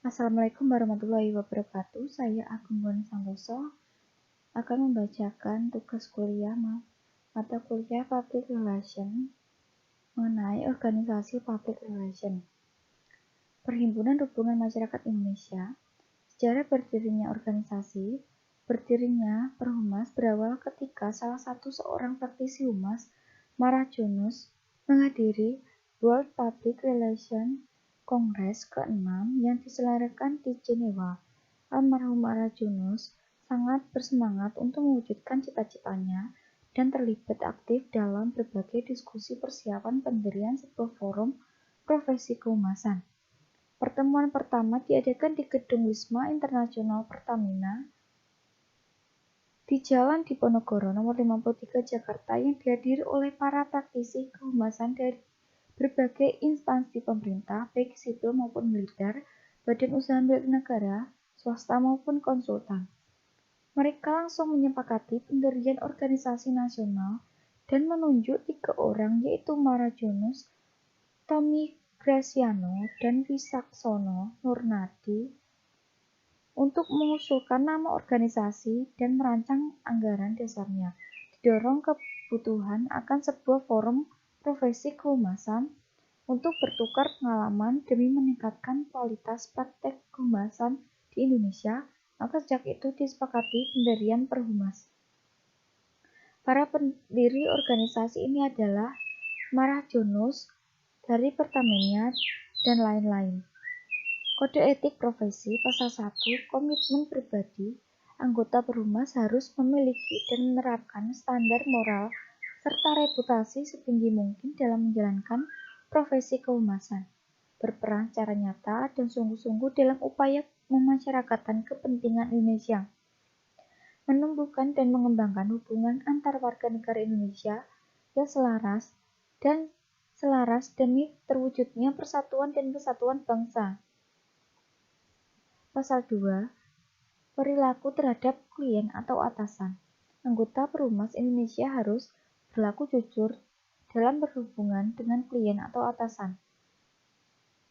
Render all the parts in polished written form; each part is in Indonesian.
Assalamualaikum warahmatullahi wabarakatuh. Saya Agung Boni Santoso akan membacakan tugas kuliah mata kuliah Public Relation mengenai organisasi Public Relation. Perhimpunan Hubungan Masyarakat Indonesia. Sejarah berdirinya organisasi, berdirinya Perhumas berawal ketika salah satu seorang praktisi humas, Marajonos, menghadiri World Public Relation Kongres ke-6 yang diselenggarakan di Jenewa. Almarhum Marajonos sangat bersemangat untuk mewujudkan cita-citanya dan terlibat aktif dalam berbagai diskusi persiapan pendirian sebuah forum profesi kehumasan. Pertemuan pertama diadakan di Gedung Wisma Internasional Pertamina di Jalan Diponegoro nomor 53 Jakarta yang dihadiri oleh para praktisi kehumasan dari berbagai instansi pemerintah, baik sipil maupun militer, badan usaha milik negara, swasta maupun konsultan. Mereka langsung menyepakati pendirian organisasi nasional dan menunjuk 3 orang, yaitu Marajonos, Tommy Graciano, dan Wisaksono Nurnadi untuk mengusulkan nama organisasi dan merancang anggaran dasarnya. Didorong kebutuhan akan sebuah forum profesi kehumasan untuk bertukar pengalaman demi meningkatkan kualitas praktek kehumasan di Indonesia, maka sejak itu disepakati pendirian Perhumas. Para pendiri organisasi ini adalah Marajonos dari Pertamina dan lain-lain. Kode etik profesi pasal 1 komitmen pribadi anggota Perhumas harus memiliki dan menerapkan standar moral serta reputasi setinggi mungkin dalam menjalankan profesi kehumasan, berperan secara nyata dan sungguh-sungguh dalam upaya memasyarakatkan kepentingan Indonesia, menumbuhkan dan mengembangkan hubungan antar warga negara Indonesia yang selaras demi terwujudnya persatuan dan kesatuan bangsa. Pasal 2. Perilaku terhadap klien atau atasan. Anggota Perhumas Indonesia harus berlaku jujur dalam berhubungan dengan klien atau atasan.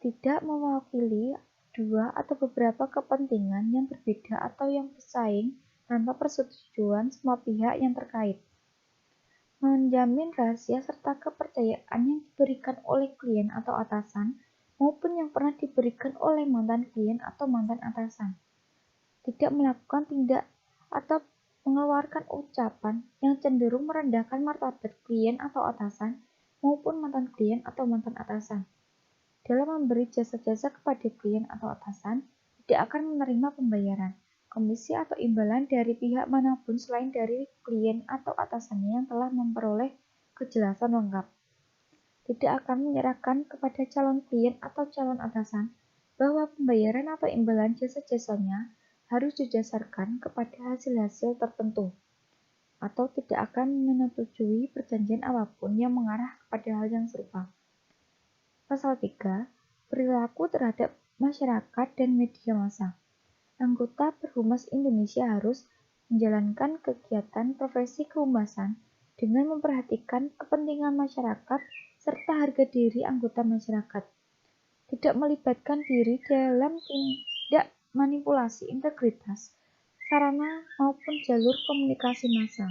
Tidak mewakili dua atau beberapa kepentingan yang berbeda atau yang bersaing tanpa persetujuan semua pihak yang terkait. Menjamin rahasia serta kepercayaan yang diberikan oleh klien atau atasan maupun yang pernah diberikan oleh mantan klien atau mantan atasan. Tidak melakukan tindak atau mengeluarkan ucapan yang cenderung merendahkan martabat klien atau atasan maupun mantan klien atau mantan atasan. Dalam memberi jasa-jasa kepada klien atau atasan, tidak akan menerima pembayaran, komisi atau imbalan dari pihak manapun selain dari klien atau atasannya yang telah memperoleh kejelasan lengkap. Tidak akan menyerahkan kepada calon klien atau calon atasan bahwa pembayaran atau imbalan jasa-jasanya harus didasarkan kepada hasil-hasil tertentu, atau tidak akan menyetujui perjanjian apapun yang mengarah kepada hal yang serupa. Pasal 3. Perilaku terhadap masyarakat dan media massa. Anggota Perhumas Indonesia harus menjalankan kegiatan profesi kehumasan dengan memperhatikan kepentingan masyarakat serta harga diri anggota masyarakat. Tidak melibatkan diri dalam tindak manipulasi integritas, sarana maupun jalur komunikasi massa.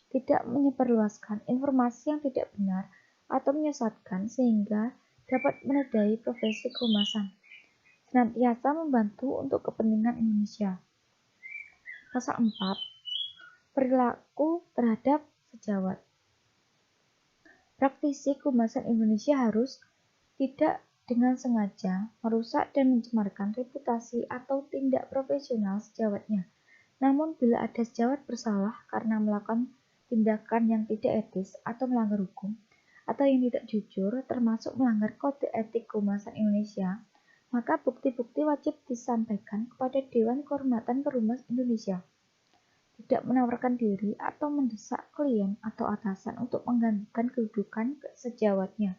Tidak menyebarluaskan informasi yang tidak benar atau menyesatkan sehingga dapat menodai profesi kehumasan. Senantiasa membantu untuk kepentingan Indonesia. Pasal 4. Perilaku terhadap sejawat. Praktisi kehumasan Indonesia harus tidak dengan sengaja merusak dan mencemarkan reputasi atau tindak profesional sejawatnya. Namun bila ada sejawat bersalah karena melakukan tindakan yang tidak etis atau melanggar hukum, atau yang tidak jujur termasuk melanggar kode etik kehumasan Indonesia, maka bukti-bukti wajib disampaikan kepada Dewan Kehormatan Perhumas Indonesia. Tidak menawarkan diri atau mendesak klien atau atasan untuk menggantikan kedudukan sejawatnya.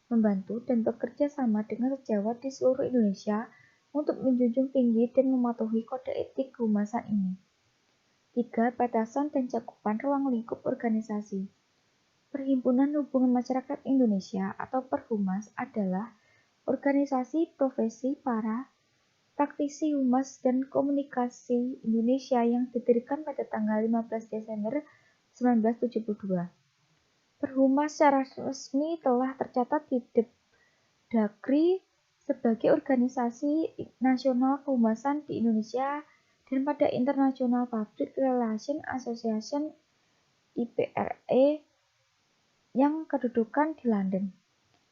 Membantu dan bekerja sama dengan sejawat di seluruh Indonesia untuk menjunjung tinggi dan mematuhi kode etik kehumasan ini. 3. Batasan dan cakupan ruang lingkup organisasi. Perhimpunan Hubungan Masyarakat Indonesia atau Perhumas adalah organisasi profesi para Praktisi Humas dan Komunikasi Indonesia yang didirikan pada tanggal 15 Desember 1972. Perhumas secara resmi telah tercatat di Dagri sebagai organisasi nasional kehumasan di Indonesia dan pada International Public Relations Association (IPRA) yang kedudukan di London.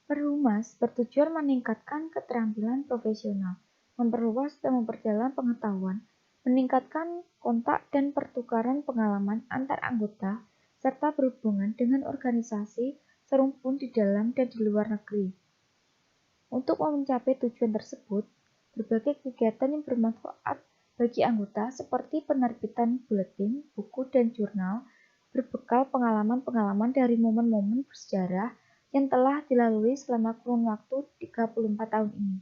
Perhumas bertujuan meningkatkan keterampilan profesional, memperluas dan memperdalam pengetahuan, meningkatkan kontak dan pertukaran pengalaman antar anggota, serta berhubungan dengan organisasi serumpun di dalam dan di luar negeri. Untuk mencapai tujuan tersebut, berbagai kegiatan yang bermanfaat bagi anggota seperti penerbitan buletin, buku, dan jurnal berbekal pengalaman-pengalaman dari momen-momen bersejarah yang telah dilalui selama kurun waktu 34 tahun ini.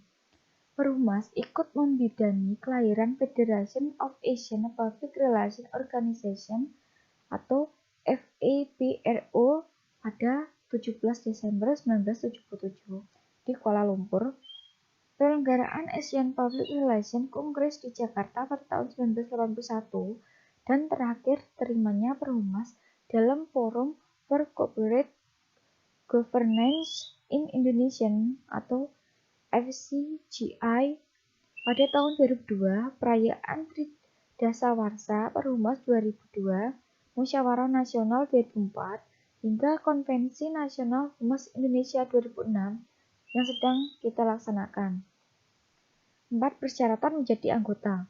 Perhumas ikut membidani kelahiran Federation of Asian Public Relations Organization atau FAPRO pada 17 Desember 1977 di Kuala Lumpur, penyelenggaraan Asian Public Relations Congress di Jakarta pada tahun 1981, dan terakhir terimanya Perhumas dalam Forum for Corporate Governance in Indonesia atau FCGI pada tahun 2002, perayaan Tridasawarsa Perhumas 2002, Musyawarah Nasional 2004, hingga Konvensi Nasional Humas Indonesia 2006 yang sedang kita laksanakan. 4. Persyaratan menjadi anggota.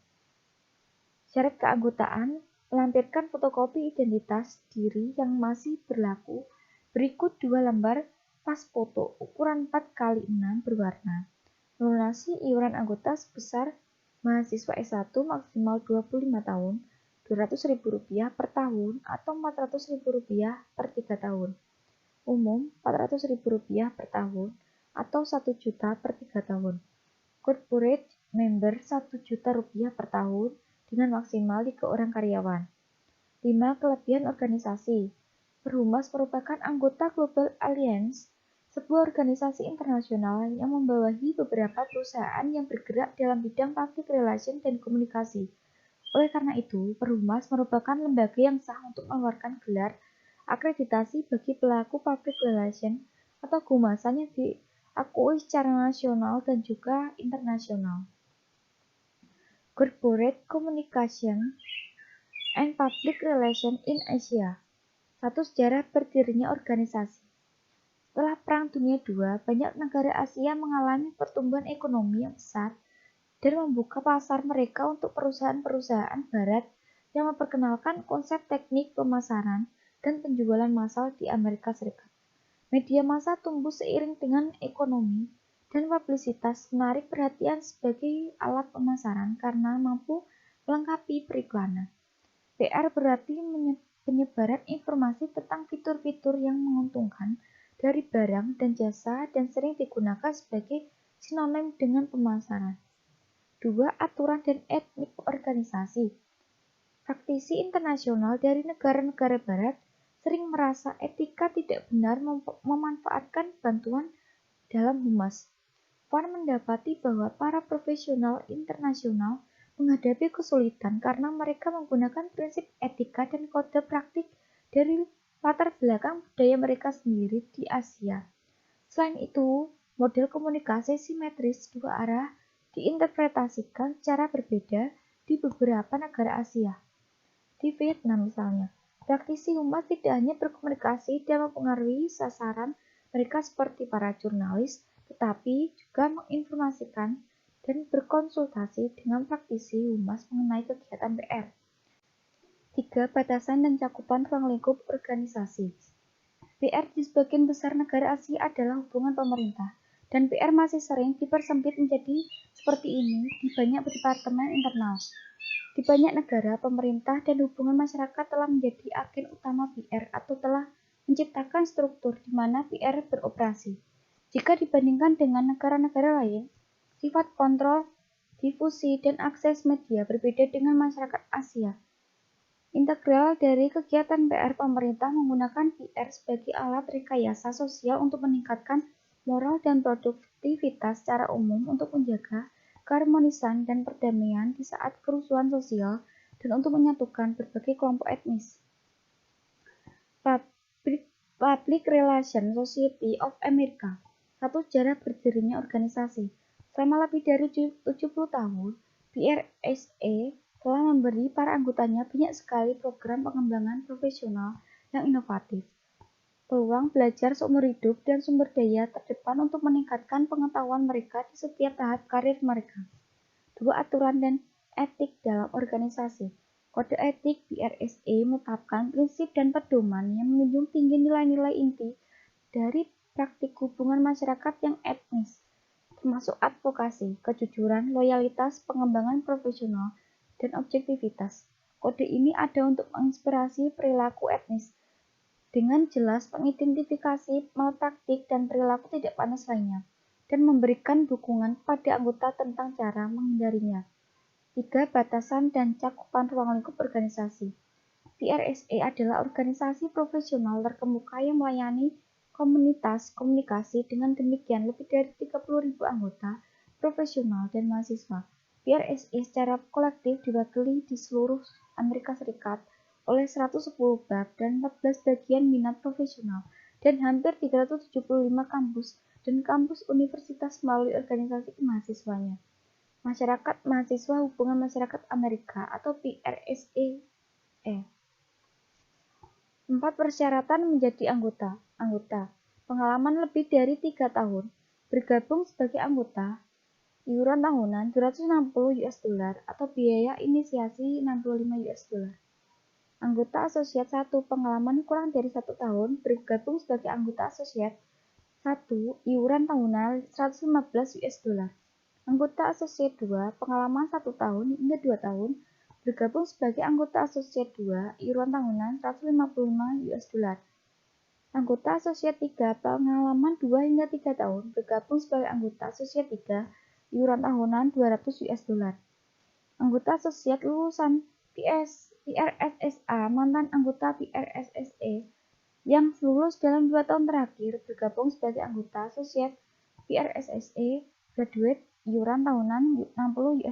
Syarat keanggotaan: melampirkan fotokopi identitas diri yang masih berlaku berikut 2 lembar pas foto ukuran 4x6 berwarna. Melunasi iuran anggota sebesar mahasiswa S1 maksimal 25 tahun, Rp200.000 per tahun atau Rp400.000 per 3 tahun. Umum Rp400.000 per tahun atau Rp1 juta per 3 tahun. Corporate member Rp1 juta per tahun dengan maksimal 3 orang karyawan. 5. Kelebihan organisasi. Perhumas merupakan anggota Global Alliance, sebuah organisasi internasional yang membawahi beberapa perusahaan yang bergerak dalam bidang public relation dan komunikasi. Oleh karena itu, Perhumas merupakan lembaga yang sah untuk mengeluarkan gelar akreditasi bagi pelaku public relation atau kehumasan yang diakui secara nasional dan juga internasional. Corporate Communication and Public Relations in Asia. 1. Sejarah berdirinya organisasi. Setelah Perang Dunia II, banyak negara Asia mengalami pertumbuhan ekonomi yang besar dan membuka pasar mereka untuk perusahaan-perusahaan barat yang memperkenalkan konsep teknik pemasaran dan penjualan massal di Amerika Serikat. Media massa tumbuh seiring dengan ekonomi, dan publisitas menarik perhatian sebagai alat pemasaran karena mampu melengkapi periklanan. PR berarti penyebaran informasi tentang fitur-fitur yang menguntungkan dari barang dan jasa dan sering digunakan sebagai sinonim dengan pemasaran. 2. Aturan dan etik organisasi. Praktisi internasional dari negara-negara barat sering merasa etika tidak benar memanfaatkan bantuan dalam humas. Van mendapati bahwa para profesional internasional menghadapi kesulitan karena mereka menggunakan prinsip etika dan kode praktik dari latar belakang budaya mereka sendiri di Asia. Selain itu, model komunikasi simetris dua arah diinterpretasikan secara berbeda di beberapa negara Asia. Di Vietnam misalnya, praktisi humas tidak hanya berkomunikasi dan mempengaruhi sasaran mereka seperti para jurnalis, tetapi juga menginformasikan dan berkonsultasi dengan praktisi humas mengenai kegiatan PR. 3. Batasan dan cakupan ruang lingkup organisasi. PR di sebagian besar negara Asia adalah hubungan pemerintah, dan PR masih sering dipersempit menjadi seperti ini di banyak departemen internal. Di banyak negara, pemerintah dan hubungan masyarakat telah menjadi agen utama PR atau telah menciptakan struktur di mana PR beroperasi. Jika dibandingkan dengan negara-negara lain, sifat kontrol, difusi, dan akses media berbeda dengan masyarakat Asia. Integral dari kegiatan PR pemerintah menggunakan PR sebagai alat rekayasa sosial untuk meningkatkan moral dan produktivitas secara umum untuk menjaga keharmonisan dan perdamaian di saat kerusuhan sosial, dan untuk menyatukan berbagai kelompok etnis. Public Relations Society of America, satu sejarah berdirinya organisasi. Selama lebih dari 70 tahun, PRSA telah memberi para anggotanya banyak sekali program pengembangan profesional yang inovatif, peluang belajar seumur hidup, dan sumber daya terdepan untuk meningkatkan pengetahuan mereka di setiap tahap karir mereka. 2. Aturan dan etik dalam organisasi. Kode etik PRSA menetapkan prinsip dan pedoman yang menjunjung tinggi nilai-nilai inti dari praktik hubungan masyarakat yang etnis, termasuk advokasi, kejujuran, loyalitas, pengembangan profesional, dan objektivitas. Kode ini ada untuk menginspirasi perilaku etnis, dengan jelas mengidentifikasi malpraktik dan perilaku tidak panas lainnya, dan memberikan dukungan kepada anggota tentang cara menghindarinya. 3. Batasan dan cakupan ruang lingkup organisasi. PRSA adalah organisasi profesional terkemuka yang melayani komunitas komunikasi. Dengan demikian, lebih dari 30.000 anggota profesional dan mahasiswa. PRSA secara kolektif diwakili di seluruh Amerika Serikat oleh 110 bab dan 14 bagian minat profesional dan hampir 375 kampus dan kampus universitas melalui organisasi mahasiswanya. Masyarakat Mahasiswa Hubungan Masyarakat Amerika atau PRSA. 4. Persyaratan menjadi anggota. Pengalaman lebih dari 3 tahun. Bergabung sebagai anggota. Iuran tahunan $260 atau biaya inisiasi $65. Anggota asosiat 1. Pengalaman kurang dari 1 tahun. Bergabung sebagai anggota asosiat 1. Iuran tahunan $115. Anggota asosiat 2, pengalaman 1 tahun hingga 2 tahun, bergabung sebagai anggota asosiat 2, iuran tahunan $155. Anggota asosiat 3, pengalaman 2 hingga 3 tahun, bergabung sebagai anggota asosiat 3, iuran tahunan $200. Anggota asosiat lulusan PRSSA, mantan anggota PRSSA yang lulus dalam 2 tahun terakhir, bergabung sebagai anggota asosiat PRSSA, graduate, iuran tahunan $60.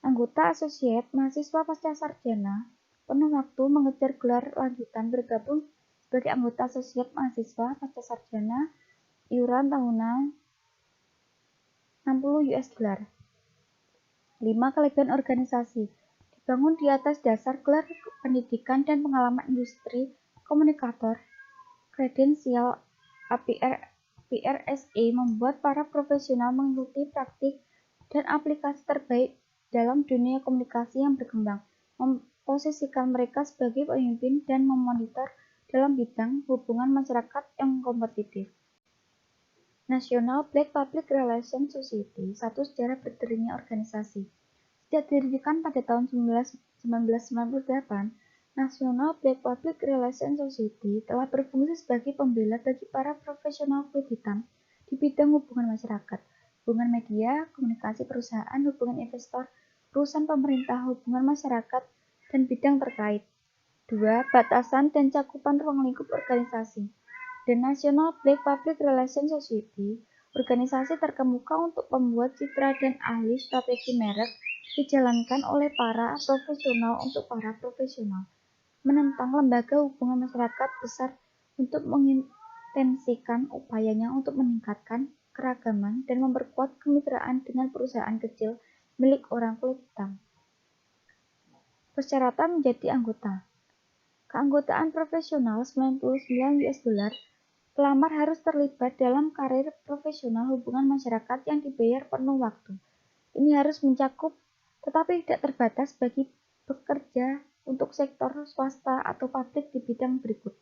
Anggota asosiat mahasiswa pasca sarjana penuh waktu mengejar gelar lanjutan, bergabung sebagai anggota asosiat mahasiswa pasca sarjana, iuran tahunan $60. 5. Kelebihan organisasi. Dibangun di atas dasar gelar pendidikan dan pengalaman industri komunikator. Kredensial PRSA membuat para profesional mengikuti praktik dan aplikasi terbaik dalam dunia komunikasi yang berkembang, memposisikan mereka sebagai pemimpin dan memonitor dalam bidang hubungan masyarakat yang kompetitif. National Black Public Relations Society, satu sejarah berdirinya organisasi. Sejak didirikan pada tahun 1998, National Black Public Relations Society telah berfungsi sebagai pembela bagi para profesional kulit hitam di bidang hubungan masyarakat, hubungan media, komunikasi perusahaan, hubungan investor, urusan pemerintah, hubungan masyarakat, dan bidang terkait. 2. Batasan dan cakupan ruang lingkup organisasi. The National Black Public Relations Society, organisasi terkemuka untuk membuat citra dan ahli strategi merek dijalankan oleh para profesional untuk para profesional, menentang lembaga hubungan masyarakat besar untuk mengintensikan upayanya untuk meningkatkan keragaman dan memperkuat kemitraan dengan perusahaan kecil milik orang kulit hitam. Persyaratan menjadi anggota. Keanggotaan profesional $99. Pelamar harus terlibat dalam karir profesional hubungan masyarakat yang dibayar penuh waktu. Ini harus mencakup tetapi tidak terbatas bagi bekerja untuk sektor swasta atau publik di bidang berikut: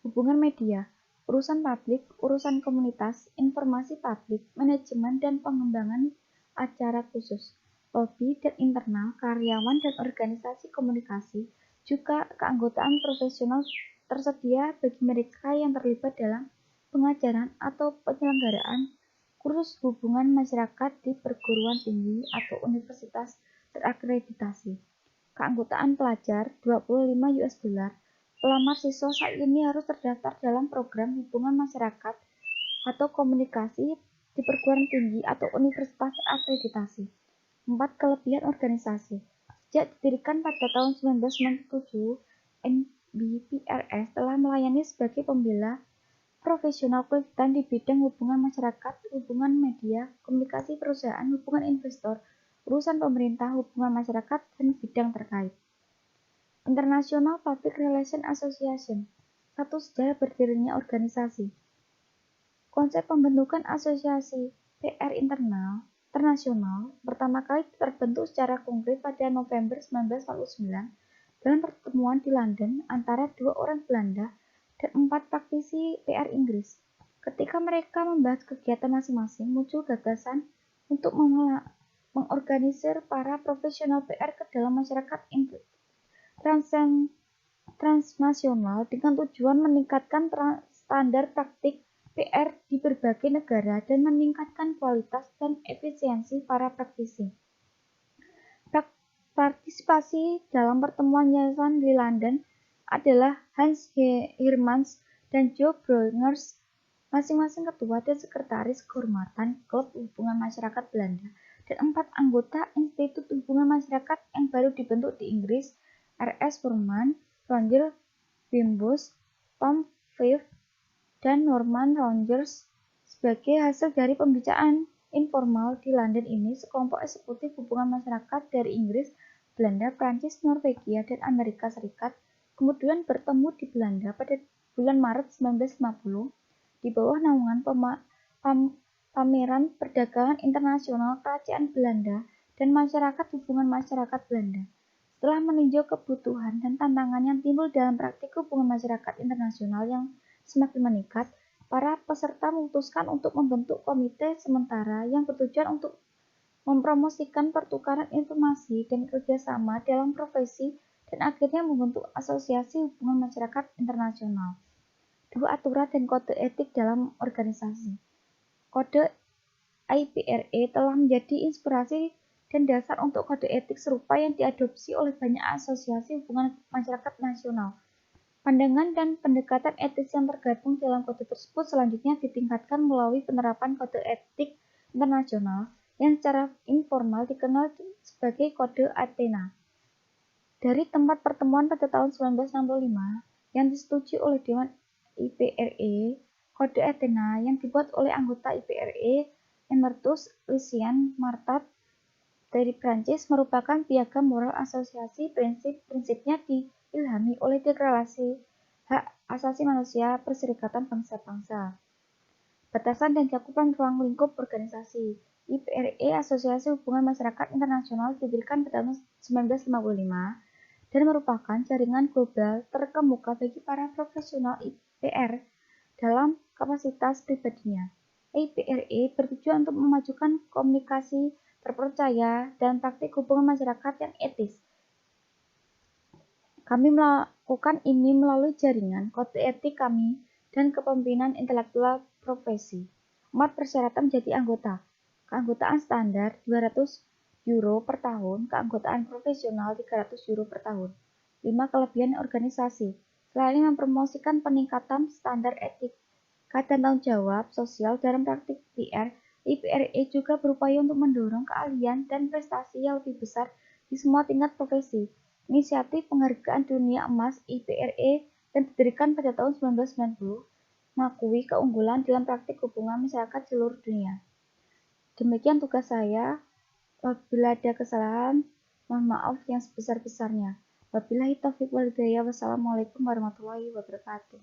hubungan media, urusan publik, urusan komunitas, informasi publik, manajemen dan pengembangan acara khusus, lobby dan internal, karyawan dan organisasi komunikasi. Juga keanggotaan profesional tersedia bagi mereka yang terlibat dalam pengajaran atau penyelenggaraan kursus hubungan masyarakat di perguruan tinggi atau universitas terakreditasi. Keanggotaan pelajar $25. Pelamar siswa saat ini harus terdaftar dalam program hubungan masyarakat atau komunikasi di perguruan tinggi atau universitas terakreditasi. 4. Kelebihan organisasi. Sejak didirikan pada tahun 1997, NBPRS telah melayani sebagai pembela profesional pelitian di bidang hubungan masyarakat, hubungan media, komunikasi perusahaan, hubungan investor, urusan pemerintah, hubungan masyarakat, dan bidang terkait. International Public Relations Association. 1. Sejarah berdirinya organisasi. Konsep pembentukan asosiasi PR internasional pertama kali terbentuk secara konkret pada November 1949 dalam pertemuan di London antara 2 orang Belanda dan 4 praktisi PR Inggris. Ketika mereka membahas kegiatan masing-masing, muncul gagasan untuk mengorganisir para profesional PR ke dalam masyarakat transnasional dengan tujuan meningkatkan standar praktik PR di berbagai negara dan meningkatkan kualitas dan efisiensi para praktisi. Partisipasi dalam pertemuan yayasan di London adalah Hans Hermans dan Joe Brongers, masing-masing ketua dan sekretaris kehormatan Klub Hubungan Masyarakat Belanda, dan 4 anggota Institut Hubungan Masyarakat yang baru dibentuk di Inggris, R.S. Forman, Roger Wimbus, Tom Fife, dan Norman Rogers. Sebagai hasil dari pembicaraan informal di London ini, sekelompok eksekutif hubungan masyarakat dari Inggris, Belanda, Prancis, Norwegia, dan Amerika Serikat kemudian bertemu di Belanda pada bulan Maret 1950 di bawah naungan Pameran Perdagangan Internasional Kerajaan Belanda dan Masyarakat Hubungan Masyarakat Belanda. Setelah meninjau kebutuhan dan tantangan yang timbul dalam praktik hubungan masyarakat internasional yang semakin meningkat, para peserta memutuskan untuk membentuk komite sementara yang bertujuan untuk mempromosikan pertukaran informasi dan kerjasama dalam profesi dan akhirnya membentuk asosiasi hubungan masyarakat internasional. 2. Aturan dan kode etik dalam organisasi. Kode IPRE telah menjadi inspirasi dan dasar untuk kode etik serupa yang diadopsi oleh banyak asosiasi hubungan masyarakat nasional. Pandangan dan pendekatan etis yang tergabung dalam kode tersebut selanjutnya ditingkatkan melalui penerapan kode etik internasional yang secara informal dikenal sebagai Kode Athena. Dari tempat pertemuan pada tahun 1965 yang disetujui oleh Dewan IPRE, Kode Athena yang dibuat oleh anggota IPRE Emeritus Lucien Martat dari Prancis merupakan piagam moral asosiasi. Prinsip-prinsipnya diilhami oleh Deklarasi Hak Asasi Manusia Perserikatan Bangsa-Bangsa. Batasan dan cakupan ruang lingkup organisasi. IPRE Asosiasi Hubungan Masyarakat Internasional didirikan pada tahun 1955 dan merupakan jaringan global terkemuka bagi para profesional IPR dalam kapasitas pribadinya. IPRE bertujuan untuk memajukan komunikasi terpercaya dan praktik hubungan masyarakat yang etis. Kami melakukan ini melalui jaringan kode etik kami dan kepemimpinan intelektual profesi. 4. Persyaratan menjadi anggota. Keanggotaan standar €200 per tahun, keanggotaan profesional €300 per tahun. 5. Kelebihan organisasi. Selain mempromosikan peningkatan standar etika dan tanggung jawab sosial dalam praktik PR, IPRE juga berupaya untuk mendorong keahlian dan prestasi yang lebih besar di semua tingkat profesi. Inisiatif Penghargaan Dunia Emas IPRE yang didirikan pada tahun 1990 mengakui keunggulan dalam praktik hubungan masyarakat seluruh dunia. Demikian tugas saya. Apabila ada kesalahan, mohon maaf yang sebesar-besarnya. Wabillahi taufiq wal hidayah. Wassalamualaikum warahmatullahi wabarakatuh.